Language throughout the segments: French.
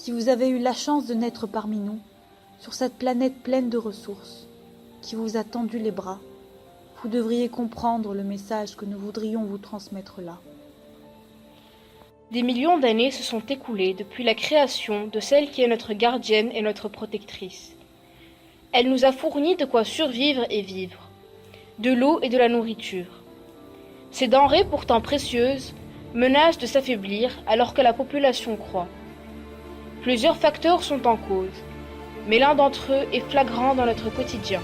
Si vous avez eu la chance de naître parmi nous, sur cette planète pleine de ressources, qui vous a tendu les bras, vous devriez comprendre le message que nous voudrions vous transmettre là. Des millions d'années se sont écoulées depuis la création de celle qui est notre gardienne et notre protectrice. Elle nous a fourni de quoi survivre et vivre, de l'eau et de la nourriture. Ces denrées pourtant précieuses menacent de s'affaiblir alors que la population croît. Plusieurs facteurs sont en cause, mais l'un d'entre eux est flagrant dans notre quotidien.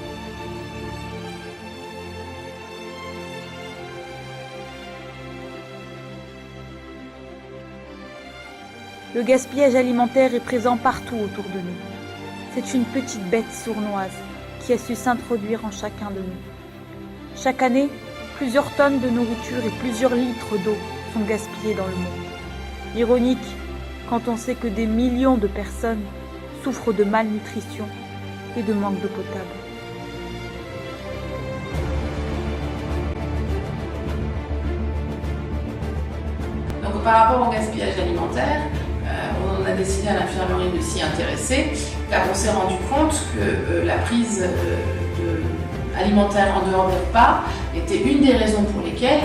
Le gaspillage alimentaire est présent partout autour de nous. C'est une petite bête sournoise qui a su s'introduire en chacun de nous. Chaque année, plusieurs tonnes de nourriture et plusieurs litres d'eau sont gaspillés dans le monde. Ironique quand on sait que des millions de personnes souffrent de malnutrition et de manque d'eau potable. Donc par rapport au gaspillage alimentaire, on a décidé à l'infirmerie de s'y intéresser car on s'est rendu compte que la prise alimentaire en dehors des repas était une des raisons pour lesquelles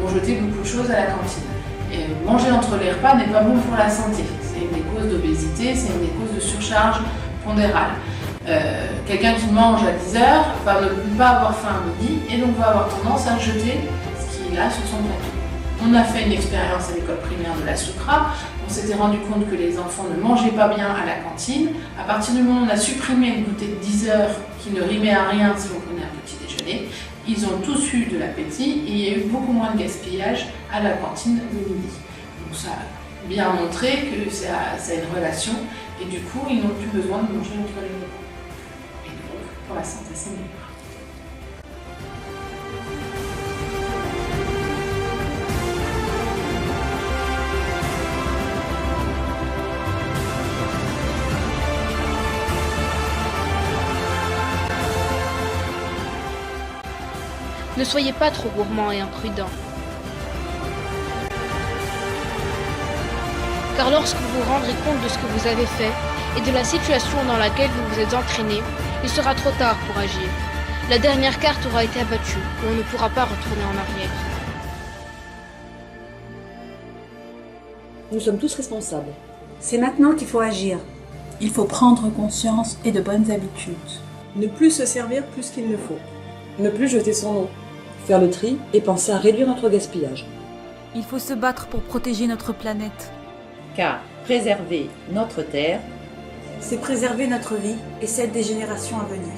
on jetait beaucoup de choses à la cantine. Et manger entre les repas n'est pas bon pour la santé. C'est une des causes d'obésité, c'est une des causes de surcharge pondérale. Quelqu'un qui mange à 10 heures va ne pas avoir faim à midi et donc va avoir tendance à jeter ce qu'il a sur son plateau. On a fait une expérience à l'école primaire de la Soukra. On s'était rendu compte que les enfants ne mangeaient pas bien à la cantine. À partir du moment où on a supprimé le goûter de 10 heures qui ne rimait à rien si on prenait un petit déjeuner, ils ont tous eu de l'appétit et il y a eu beaucoup moins de gaspillage à la cantine le midi. Donc ça a bien montré que ça a une relation et du coup ils n'ont plus besoin de manger entre les repas. Et donc pour la santé c'est mieux. Ne soyez pas trop gourmands et imprudents. Car lorsque vous vous rendrez compte de ce que vous avez fait et de la situation dans laquelle vous vous êtes entraîné, il sera trop tard pour agir. La dernière carte aura été abattue et on ne pourra pas retourner en arrière. Nous sommes tous responsables. C'est maintenant qu'il faut agir. Il faut prendre conscience et de bonnes habitudes. Ne plus se servir plus qu'il ne faut. Ne plus jeter son eau. Faire le tri et penser à réduire notre gaspillage. Il faut se battre pour protéger notre planète. Car préserver notre terre, C'est préserver notre vie et celle des générations à venir.